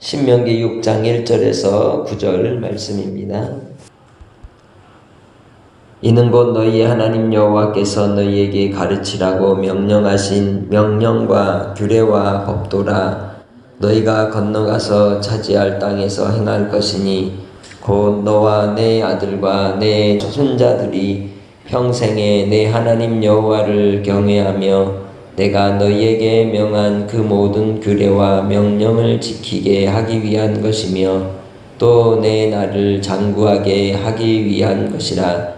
신명기 6장 1절에서 9절 말씀입니다. 이는 곧 너희의 하나님 여호와께서 너희에게 가르치라고 명령하신 명령과 규례와 법도라. 너희가 건너가서 차지할 땅에서 행할 것이니 곧 너와 내 아들과 내 손자들이 평생에 내 하나님 여호와를 경외하며 내가 너희에게 명한 그 모든 규례와 명령을 지키게 하기 위한 것이며 또 내 나를 장구하게 하기 위한 것이라.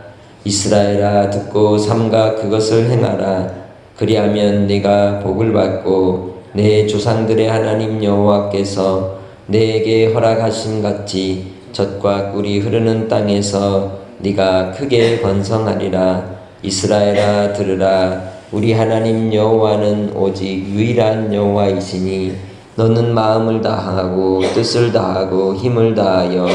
이스라엘아, 듣고 삼가 그것을 행하라. 그리하면 네가 복을 받고 내 조상들의 하나님 여호와께서 내게 허락하신 같이 젖과 꿀이 흐르는 땅에서 네가 크게 번성하리라. 이스라엘아, 들으라. 우리 하나님 여호와는 오직 유일한 여호와이시니 너는 마음을 다하고 뜻을 다하고 힘을 다하여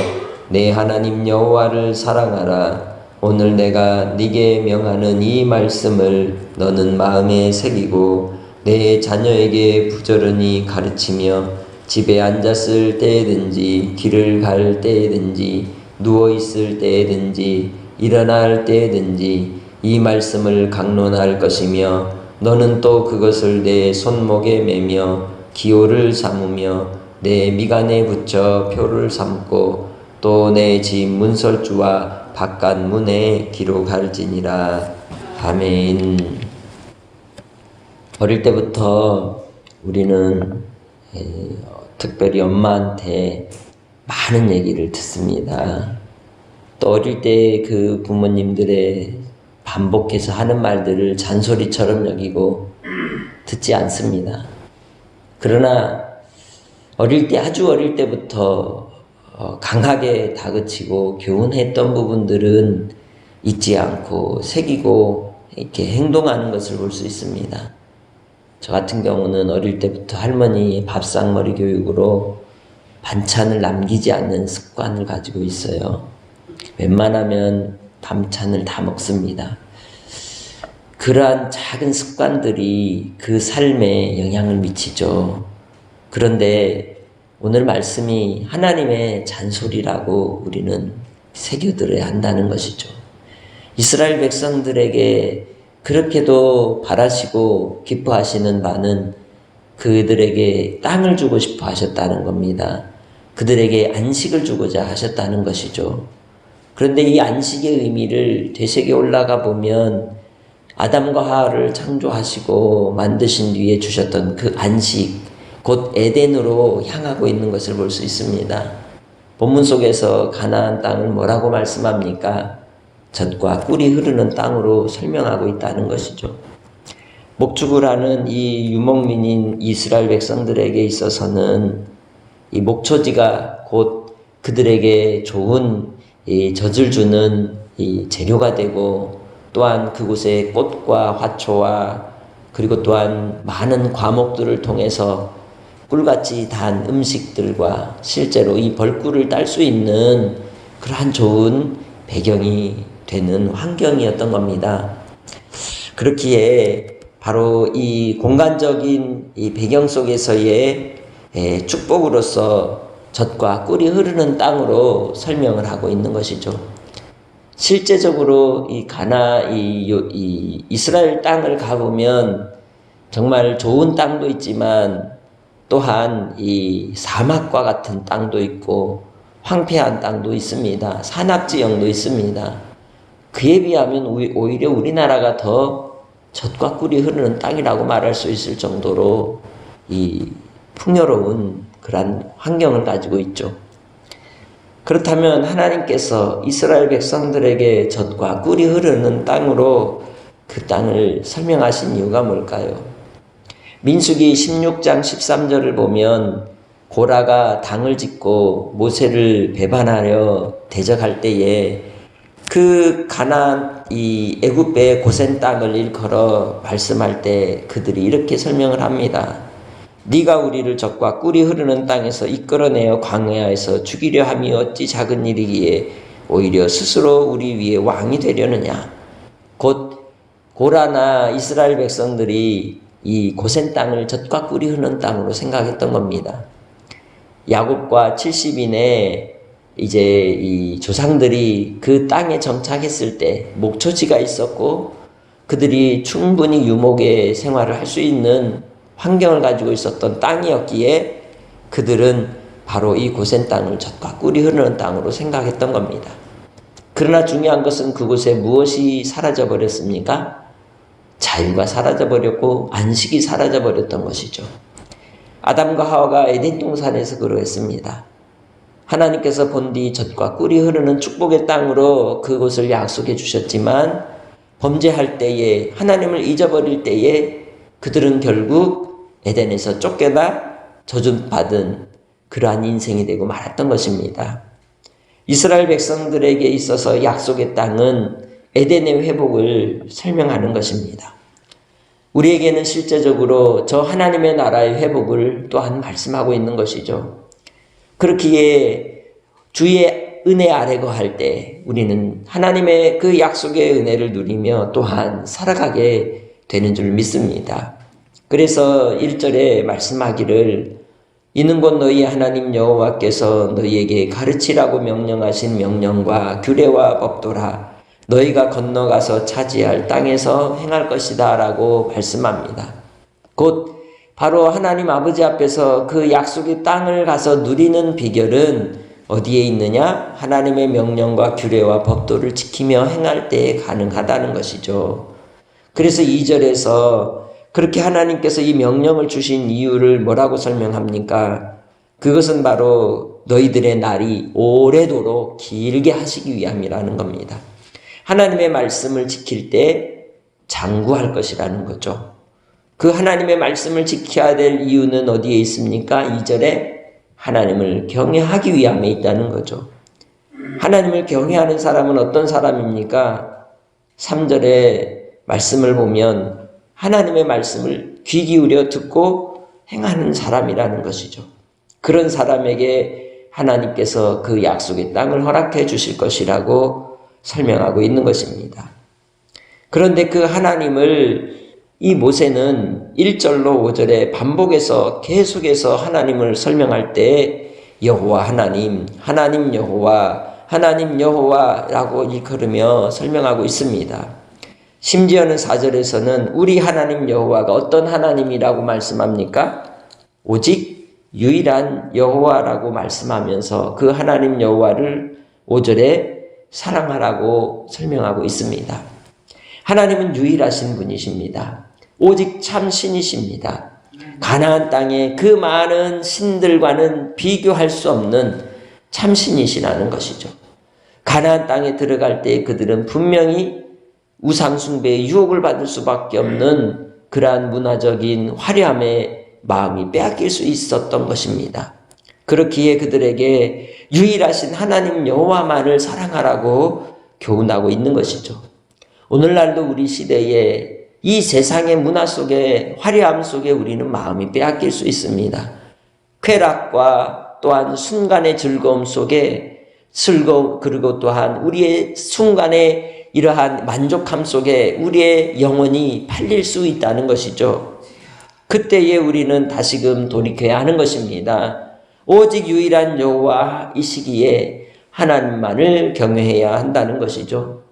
내 하나님 여호와를 사랑하라. 오늘 내가 네게 명하는 이 말씀을 너는 마음에 새기고 내 자녀에게 부지런히 가르치며 집에 앉았을 때에든지 길을 갈 때에든지 누워있을 때에든지 일어날 때에든지 이 말씀을 강론할 것이며 너는 또 그것을 내 손목에 매며 기호를 삼으며 내 미간에 붙여 표를 삼고 또 내 집 문설주와 바깥 문에 기록할지니라. 아멘. 어릴 때부터 우리는 특별히 엄마한테 많은 얘기를 듣습니다. 또 어릴 때 그 부모님들의 반복해서 하는 말들을 잔소리처럼 여기고 듣지 않습니다. 그러나 어릴 때, 아주 어릴 때부터 강하게 다그치고 교훈했던 부분들은 잊지 않고 새기고 이렇게 행동하는 것을 볼 수 있습니다. 저 같은 경우는 어릴 때부터 할머니 밥상머리 교육으로 반찬을 남기지 않는 습관을 가지고 있어요. 웬만하면 반찬을 다 먹습니다. 그러한 작은 습관들이 그 삶에 영향을 미치죠. 그런데 오늘 말씀이 하나님의 잔소리라고 우리는 새겨들어야 한다는 것이죠. 이스라엘 백성들에게 그렇게도 바라시고 기뻐하시는 바는 그들에게 땅을 주고 싶어 하셨다는 겁니다. 그들에게 안식을 주고자 하셨다는 것이죠. 그런데 이 안식의 의미를 되새겨 올라가 보면 아담과 하와를 창조하시고 만드신 뒤에 주셨던 그 안식, 곧 에덴으로 향하고 있는 것을 볼 수 있습니다. 본문 속에서 가나안 땅을 뭐라고 말씀합니까? 젖과 꿀이 흐르는 땅으로 설명하고 있다는 것이죠. 목축을 하는 이 유목민인 이스라엘 백성들에게 있어서는 이 목초지가 곧 그들에게 좋은 이 젖을 주는 이 재료가 되고 또한 그곳에 꽃과 화초와 그리고 또한 많은 과목들을 통해서 꿀같이 단 음식들과 실제로 이 벌꿀을 딸 수 있는 그러한 좋은 배경이 되는 환경이었던 겁니다. 그렇기에 바로 이 공간적인 이 배경 속에서의 축복으로서 젖과 꿀이 흐르는 땅으로 설명을 하고 있는 것이죠. 실제적으로 이 이스라엘 땅을 가보면 정말 좋은 땅도 있지만 또한 이 사막과 같은 땅도 있고 황폐한 땅도 있습니다. 산악지형도 있습니다. 그에 비하면 오히려 우리나라가 더 젖과 꿀이 흐르는 땅이라고 말할 수 있을 정도로 이 풍요로운 그러한 환경을 가지고 있죠. 그렇다면 하나님께서 이스라엘 백성들에게 젖과 꿀이 흐르는 땅으로 그 땅을 설명하신 이유가 뭘까요? 민수기 16장 13절을 보면 고라가 당을 짓고 모세를 배반하려 대적할 때에 그 가나안 이 애굽의 고센 땅을 일컬어 말씀할 때 그들이 이렇게 설명을 합니다. 네가 우리를 젖과 꿀이 흐르는 땅에서 이끌어내어 광야에서 죽이려 함이 어찌 작은 일이기에 오히려 스스로 우리 위에 왕이 되려느냐. 곧 고라나 이스라엘 백성들이 이 고센 땅을 젖과 꿀이 흐르는 땅으로 생각했던 겁니다. 야곱과 70인의 이제 이 조상들이 그 땅에 정착했을 때 목초지가 있었고 그들이 충분히 유목의 생활을 할 수 있는 환경을 가지고 있었던 땅이었기에 그들은 바로 이 고센 땅을 젖과 꿀이 흐르는 땅으로 생각했던 겁니다. 그러나 중요한 것은 그곳에 무엇이 사라져 버렸습니까? 자유가 사라져 버렸고 안식이 사라져 버렸던 것이죠. 아담과 하와가 에덴 동산에서 그러했습니다. 하나님께서 본디 젖과 꿀이 흐르는 축복의 땅으로 그곳을 약속해 주셨지만 범죄할 때에 하나님을 잊어버릴 때에 그들은 결국 에덴에서 쫓겨나 저주받은 그러한 인생이 되고 말았던 것입니다. 이스라엘 백성들에게 있어서 약속의 땅은 에덴의 회복을 설명하는 것입니다. 우리에게는 실제적으로 저 하나님의 나라의 회복을 또한 말씀하고 있는 것이죠. 그렇기에 주의 은혜 아래 거할 때 우리는 하나님의 그 약속의 은혜를 누리며 또한 살아가게 되는 줄 믿습니다. 그래서 1절에 말씀하기를 이는 곧 너희 하나님 여호와께서 너희에게 가르치라고 명령하신 명령과 규례와 법도라 너희가 건너가서 차지할 땅에서 행할 것이다 라고 말씀합니다. 곧 바로 하나님 아버지 앞에서 그 약속의 땅을 가서 누리는 비결은 어디에 있느냐? 하나님의 명령과 규례와 법도를 지키며 행할 때에 가능하다는 것이죠. 그래서 2절에서 그렇게 하나님께서 이 명령을 주신 이유를 뭐라고 설명합니까? 그것은 바로 너희들의 날이 오래도록 길게 하시기 위함이라는 겁니다. 하나님의 말씀을 지킬 때 장구할 것이라는 거죠. 그 하나님의 말씀을 지켜야 될 이유는 어디에 있습니까? 2절에 하나님을 경외하기 위함에 있다는 거죠. 하나님을 경외하는 사람은 어떤 사람입니까? 3절에 말씀을 보면 하나님의 말씀을 귀 기울여 듣고 행하는 사람이라는 것이죠. 그런 사람에게 하나님께서 그 약속의 땅을 허락해 주실 것이라고 설명하고 있는 것입니다. 그런데 그 하나님을 이 모세는 1절로 5절에 반복해서 계속해서 하나님을 설명할 때 여호와 하나님, 하나님 여호와, 하나님 여호와라고 일컬으며 설명하고 있습니다. 심지어는 4절에서는 우리 하나님 여호와가 어떤 하나님이라고 말씀합니까? 오직 유일한 여호와라고 말씀하면서 그 하나님 여호와를 5절에 사랑하라고 설명하고 있습니다. 하나님은 유일하신 분이십니다. 오직 참 신이십니다. 가나안 땅의 그 많은 신들과는 비교할 수 없는 참 신이시라는 것이죠. 가나안 땅에 들어갈 때 그들은 분명히 우상 숭배의 유혹을 받을 수밖에 없는 그러한 문화적인 화려함의 마음이 빼앗길 수 있었던 것입니다. 그렇기에 그들에게 유일하신 하나님 여호와만을 사랑하라고 교훈하고 있는 것이죠. 오늘날도 우리 시대에 이 세상의 문화 속에 화려함 속에 우리는 마음이 빼앗길 수 있습니다. 쾌락과 또한 순간의 즐거움 속에 그리고 또한 우리의 순간의 이러한 만족함 속에 우리의 영혼이 팔릴 수 있다는 것이죠. 그때에 우리는 다시금 돌이켜야 하는 것입니다. 오직 유일한 여호와이시기에 하나님만을 경외해야 한다는 것이죠.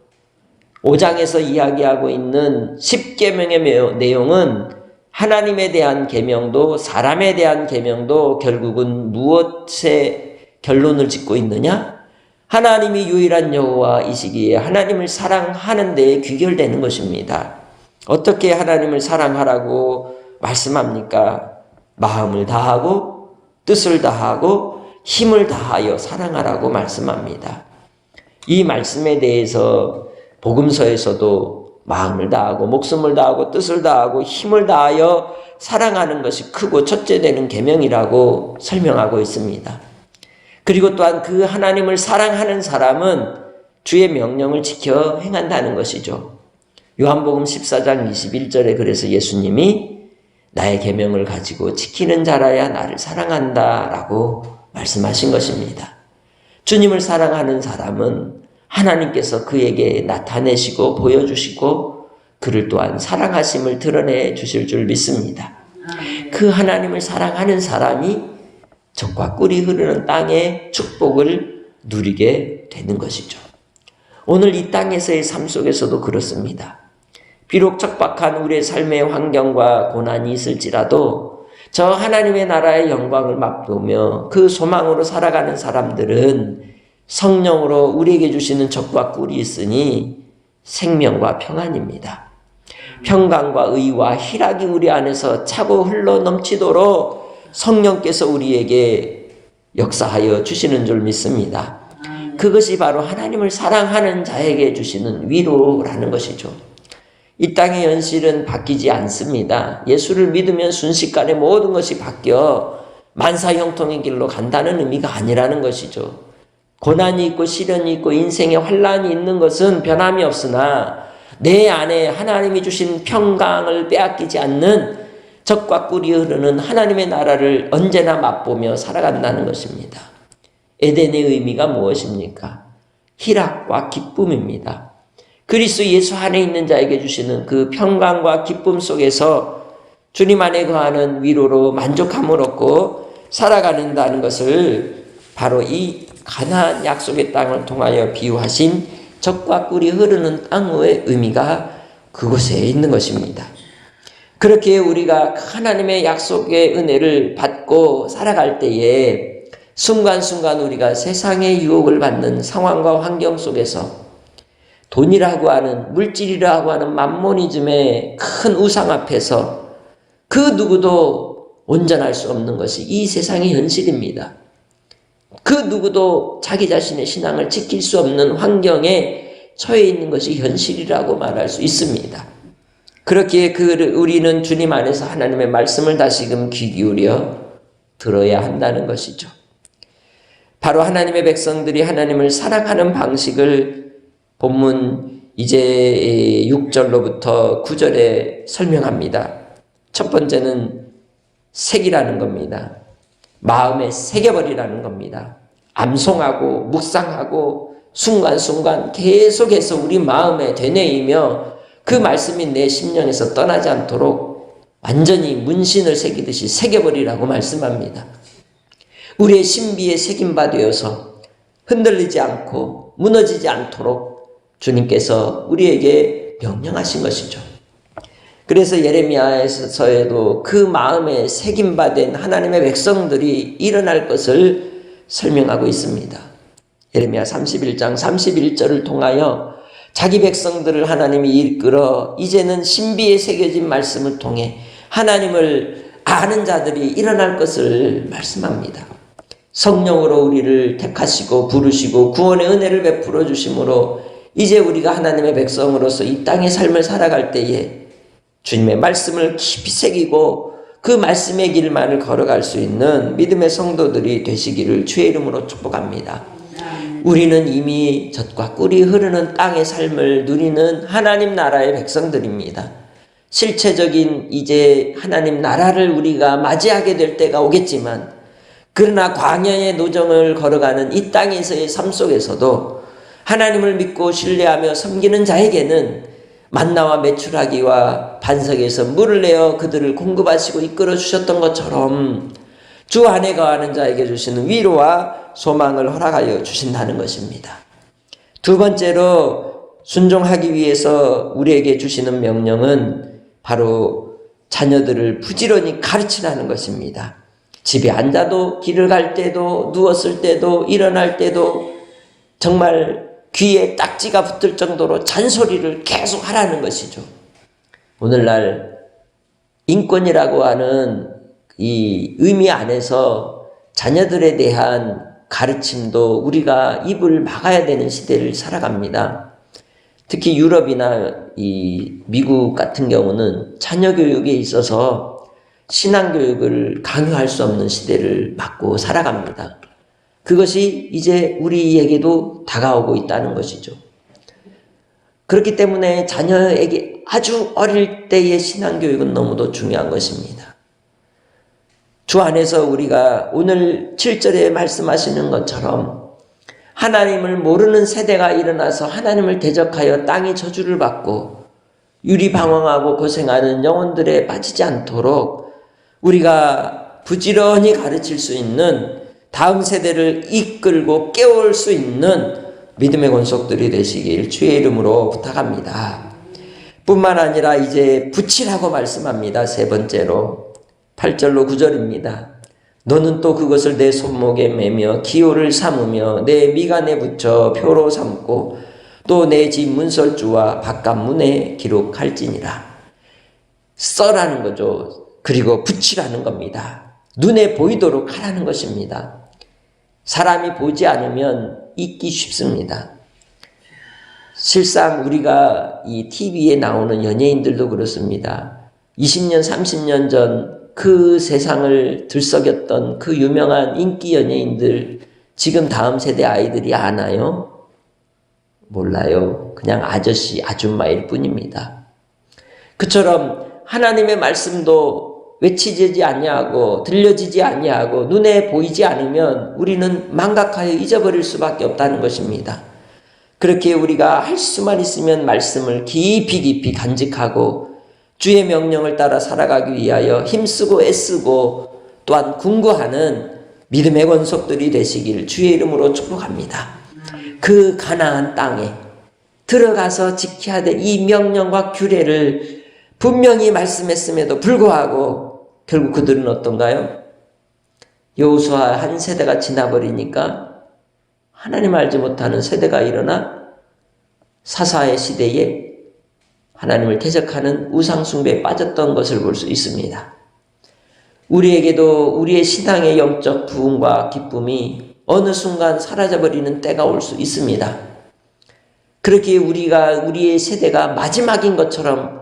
5장에서 이야기하고 있는 10계명의 내용은 하나님에 대한 계명도 사람에 대한 계명도 결국은 무엇에 결론을 짓고 있느냐? 하나님이 유일한 여호와이시기에 하나님을 사랑하는 데에 귀결되는 것입니다. 어떻게 하나님을 사랑하라고 말씀합니까? 마음을 다하고 뜻을 다하고 힘을 다하여 사랑하라고 말씀합니다. 이 말씀에 대해서 복음서에서도 마음을 다하고 목숨을 다하고 뜻을 다하고 힘을 다하여 사랑하는 것이 크고 첫째 되는 계명이라고 설명하고 있습니다. 그리고 또한 그 하나님을 사랑하는 사람은 주의 명령을 지켜 행한다는 것이죠. 요한복음 14장 21절에 그래서 예수님이 나의 계명을 가지고 지키는 자라야 나를 사랑한다 라고 말씀하신 것입니다. 주님을 사랑하는 사람은 하나님께서 그에게 나타내시고 보여주시고 그를 또한 사랑하심을 드러내 주실 줄 믿습니다. 그 하나님을 사랑하는 사람이 젖과 꿀이 흐르는 땅의 축복을 누리게 되는 것이죠. 오늘 이 땅에서의 삶 속에서도 그렇습니다. 비록 척박한 우리의 삶의 환경과 고난이 있을지라도 저 하나님의 나라의 영광을 맛보며 그 소망으로 살아가는 사람들은 성령으로 우리에게 주시는 젖과 꿀이 있으니 생명과 평안입니다. 평강과 의와 희락이 우리 안에서 차고 흘러 넘치도록 성령께서 우리에게 역사하여 주시는 줄 믿습니다. 그것이 바로 하나님을 사랑하는 자에게 주시는 위로라는 것이죠. 이 땅의 현실은 바뀌지 않습니다. 예수를 믿으면 순식간에 모든 것이 바뀌어 만사형통의 길로 간다는 의미가 아니라는 것이죠. 고난이 있고 시련이 있고 인생의 환란이 있는 것은 변함이 없으나 내 안에 하나님이 주신 평강을 빼앗기지 않는 젖과 꿀이 흐르는 하나님의 나라를 언제나 맛보며 살아간다는 것입니다. 에덴의 의미가 무엇입니까? 희락과 기쁨입니다. 그리스도 예수 안에 있는 자에게 주시는 그 평강과 기쁨 속에서 주님 안에 거하는 위로로 만족함을 얻고 살아가는다는 것을 바로 이 가나안 약속의 땅을 통하여 비유하신 젖과 꿀이 흐르는 땅의 의미가 그곳에 있는 것입니다. 그렇게 우리가 하나님의 약속의 은혜를 받고 살아갈 때에 순간순간 우리가 세상의 유혹을 받는 상황과 환경 속에서 돈이라고 하는, 물질이라고 하는 맘모니즘의 큰 우상 앞에서 그 누구도 온전할 수 없는 것이 이 세상의 현실입니다. 그 누구도 자기 자신의 신앙을 지킬 수 없는 환경에 처해 있는 것이 현실이라고 말할 수 있습니다. 그렇기에 우리는 주님 안에서 하나님의 말씀을 다시금 귀 기울여 들어야 한다는 것이죠. 바로 하나님의 백성들이 하나님을 사랑하는 방식을 본문 이제 6절로부터 9절에 설명합니다. 첫 번째는 새기라는 겁니다. 마음에 새겨버리라는 겁니다. 암송하고 묵상하고 순간순간 계속해서 우리 마음에 되뇌이며 그 말씀이 내 심령에서 떠나지 않도록 완전히 문신을 새기듯이 새겨버리라고 말씀합니다. 우리의 신비에 새김바 되어서 흔들리지 않고 무너지지 않도록 주님께서 우리에게 명령하신 것이죠. 그래서 예레미야에서도 그 마음에 새김받은 하나님의 백성들이 일어날 것을 설명하고 있습니다. 예레미야 31장 31절을 통하여 자기 백성들을 하나님이 이끌어 이제는 신비에 새겨진 말씀을 통해 하나님을 아는 자들이 일어날 것을 말씀합니다. 성령으로 우리를 택하시고 부르시고 구원의 은혜를 베풀어 주심으로 이제 우리가 하나님의 백성으로서 이 땅의 삶을 살아갈 때에 주님의 말씀을 깊이 새기고 그 말씀의 길만을 걸어갈 수 있는 믿음의 성도들이 되시기를 주의 이름으로 축복합니다. 우리는 이미 젖과 꿀이 흐르는 땅의 삶을 누리는 하나님 나라의 백성들입니다. 실체적인 이제 하나님 나라를 우리가 맞이하게 될 때가 오겠지만 그러나 광야의 노정을 걸어가는 이 땅에서의 삶 속에서도 하나님을 믿고 신뢰하며 섬기는 자에게는 만나와 메추라기와 반석에서 물을 내어 그들을 공급하시고 이끌어 주셨던 것처럼 주 안에 거하는 자에게 주시는 위로와 소망을 허락하여 주신다는 것입니다. 두 번째로 순종하기 위해서 우리에게 주시는 명령은 바로 자녀들을 부지런히 가르치라는 것입니다. 집에 앉아도 길을 갈 때도 누웠을 때도 일어날 때도 정말 귀에 딱지가 붙을 정도로 잔소리를 계속 하라는 것이죠. 오늘날 인권이라고 하는 이 의미 안에서 자녀들에 대한 가르침도 우리가 입을 막아야 되는 시대를 살아갑니다. 특히 유럽이나 이 미국 같은 경우는 자녀 교육에 있어서 신앙 교육을 강요할 수 없는 시대를 맞고 살아갑니다. 그것이 이제 우리에게도 다가오고 있다는 것이죠. 그렇기 때문에 자녀에게 아주 어릴 때의 신앙교육은 너무도 중요한 것입니다. 주 안에서 우리가 오늘 7절에 말씀하시는 것처럼 하나님을 모르는 세대가 일어나서 하나님을 대적하여 땅이 저주를 받고 유리방황하고 고생하는 영혼들에 빠지지 않도록 우리가 부지런히 가르칠 수 있는, 다음 세대를 이끌고 깨울 수 있는 믿음의 권속들이 되시길 주의 이름으로 부탁합니다. 뿐만 아니라 이제 붙이라고 말씀합니다. 세 번째로 8절로 9절입니다. 너는 또 그것을 내 손목에 매며 기호를 삼으며 내 미간에 붙여 표로 삼고 또 내 집 문설주와 바깥문에 기록할지니라. 써라는 거죠. 그리고 붙이라는 겁니다. 눈에 보이도록 하라는 것입니다. 사람이 보지 않으면 잊기 쉽습니다. 실상 우리가 이 TV에 나오는 연예인들도 그렇습니다. 20년, 30년 전 그 세상을 들썩였던 그 유명한 인기 연예인들 지금 다음 세대 아이들이 아나요? 몰라요. 그냥 아저씨, 아줌마일 뿐입니다. 그처럼 하나님의 말씀도 외치지 아니하고 들려지지 아니하고 눈에 보이지 않으면 우리는 망각하여 잊어버릴 수밖에 없다는 것입니다. 그렇게 우리가 할 수만 있으면 말씀을 깊이 간직하고 주의 명령을 따라 살아가기 위하여 힘쓰고 애쓰고 또한 궁구하는 믿음의 권속들이 되시길 주의 이름으로 축복합니다. 그 가나안 땅에 들어가서 지켜야 될 이 명령과 규례를 분명히 말씀했음에도 불구하고 결국 그들은 어떤가요? 여호수아 한 세대가 지나버리니까 하나님 알지 못하는 세대가 일어나 사사의 시대에 하나님을 대적하는 우상숭배에 빠졌던 것을 볼 수 있습니다. 우리에게도 우리의 신앙의 영적 부흥과 기쁨이 어느 순간 사라져버리는 때가 올 수 있습니다. 그렇게 우리의 세대가 마지막인 것처럼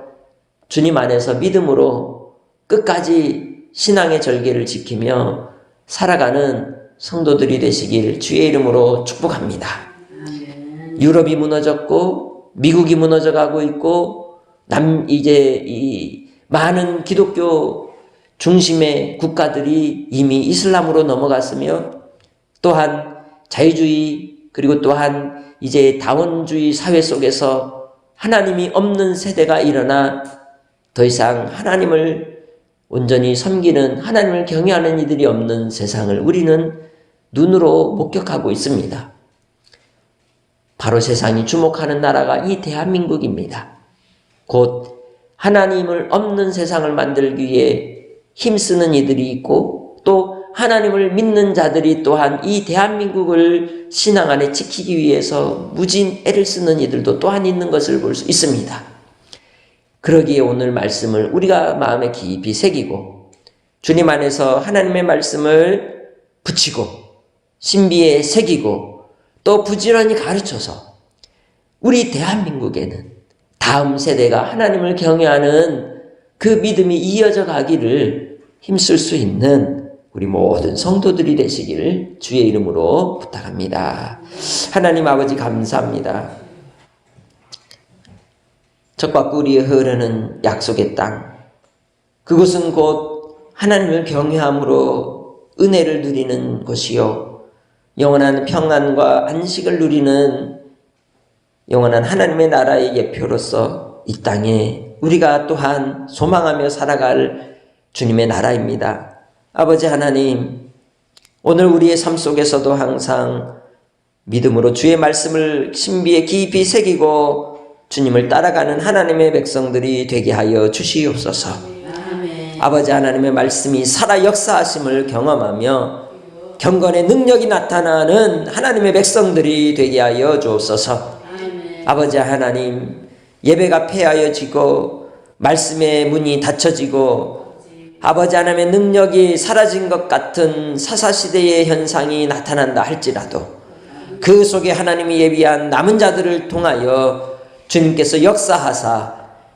주님 안에서 믿음으로 끝까지 신앙의 절개를 지키며 살아가는 성도들이 되시길 주의 이름으로 축복합니다. 유럽이 무너졌고 미국이 무너져가고 있고 이제 이 많은 기독교 중심의 국가들이 이미 이슬람으로 넘어갔으며 또한 자유주의 그리고 또한 이제 다원주의 사회 속에서 하나님이 없는 세대가 일어나 더 이상 하나님을 온전히 섬기는 하나님을 경외하는 이들이 없는 세상을 우리는 눈으로 목격하고 있습니다. 바로 세상이 주목하는 나라가 이 대한민국입니다. 곧 하나님을 없는 세상을 만들기 위해 힘쓰는 이들이 있고 또 하나님을 믿는 자들이 또한 이 대한민국을 신앙 안에 지키기 위해서 무진 애를 쓰는 이들도 또한 있는 것을 볼 수 있습니다. 그러기에 오늘 말씀을 우리가 마음에 깊이 새기고 주님 안에서 하나님의 말씀을 붙이고 신비에 새기고 또 부지런히 가르쳐서 우리 대한민국에는 다음 세대가 하나님을 경외하는 그 믿음이 이어져 가기를 힘쓸 수 있는 우리 모든 성도들이 되시기를 주의 이름으로 부탁합니다. 하나님 아버지 감사합니다. 젖과 꿀이 흐르는 약속의 땅, 그곳은 곧 하나님을 경외함으로 은혜를 누리는 곳이요 영원한 평안과 안식을 누리는 영원한 하나님의 나라의 예표로서 이 땅에 우리가 또한 소망하며 살아갈 주님의 나라입니다. 아버지 하나님, 오늘 우리의 삶 속에서도 항상 믿음으로 주의 말씀을 신비에 깊이 새기고 주님을 따라가는 하나님의 백성들이 되게 하여 주시옵소서. 아버지 하나님의 말씀이 살아 역사하심을 경험하며 경건의 능력이 나타나는 하나님의 백성들이 되게 하여 주옵소서. 아버지 하나님, 예배가 폐하여지고 말씀의 문이 닫혀지고 아버지 하나님의 능력이 사라진 것 같은 사사시대의 현상이 나타난다 할지라도 그 속에 하나님이 예비한 남은 자들을 통하여 주님께서 역사하사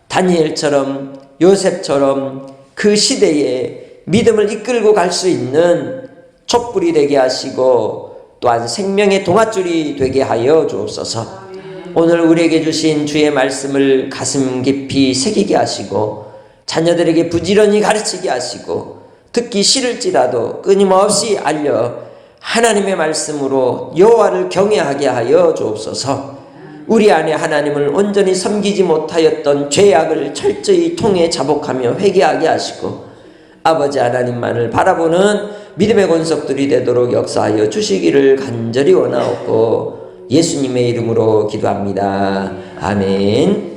다니엘처럼 요셉처럼 그 시대에 믿음을 이끌고 갈 수 있는 촛불이 되게 하시고 또한 생명의 동아줄이 되게 하여 주옵소서. 오늘 우리에게 주신 주의 말씀을 가슴 깊이 새기게 하시고 자녀들에게 부지런히 가르치게 하시고 듣기 싫을지라도 끊임없이 알려 하나님의 말씀으로 여호와를 경외하게 하여 주옵소서. 우리 안에 하나님을 온전히 섬기지 못하였던 죄악을 철저히 통해 자복하며 회개하게 하시고 아버지 하나님만을 바라보는 믿음의 권속들이 되도록 역사하여 주시기를 간절히 원하옵고 예수님의 이름으로 기도합니다. 아멘.